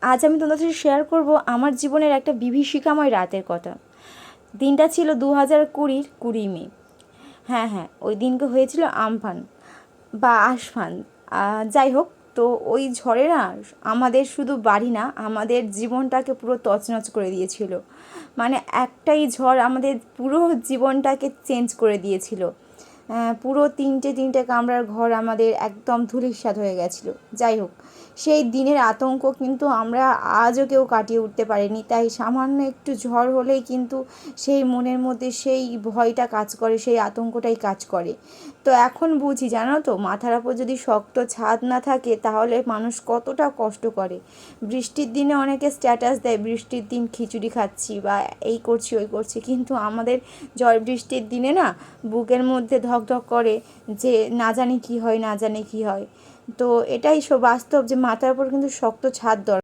আজ আমি তোমাদের সাথে শেয়ার করব আমার জীবনের একটা বিভীষিকাময় রাতের কথা। দিনটা ছিল 2020 মে। হ্যাঁ হ্যাঁ, ওই দিনকে হয়েছিল আমফান বা আসফান। যাই হোক, তো ওই ঝড়ে না আমাদের শুধু বাড়ি না, আমাদের জীবনটাকে পুরো তছনছ করে দিয়েছিল। মানে একটাই ঝড় আমাদের পুরো জীবনটাকে চেঞ্জ করে দিয়েছিল। পুরো তিনটে তিনটে কামরার ঘর আমাদের একদম ধূলিসাৎ হয়ে গেছিলো। যাই হোক, সেই দিনের আতঙ্ক কিন্তু আমরা আজও কেউ কাটিয়ে উঠতে পারিনি। তাই সামান্য একটু ঝড় হলেই কিন্তু সেই মনের মধ্যে সেই ভয়টা কাজ করে, সেই আতঙ্কটাই কাজ করে। তো এখন বুঝি, জানো তো, মাথার ওপর যদি শক্ত ছাদ না থাকে তাহলে মানুষ কতটা কষ্ট করে। বৃষ্টির দিনে অনেকে স্ট্যাটাস দেয় বৃষ্টির দিন খিচুড়ি খাচ্ছি বা এই করছি ওই করছি, কিন্তু আমাদের ঝড় বৃষ্টির দিনে না বুকের মধ্যে ধকধক করে যে না জানি কী হয়, না জানি কী হয়। তো এটাই বাস্তব যে মাথার উপর কিন্তু শক্ত ছাদ দরকার।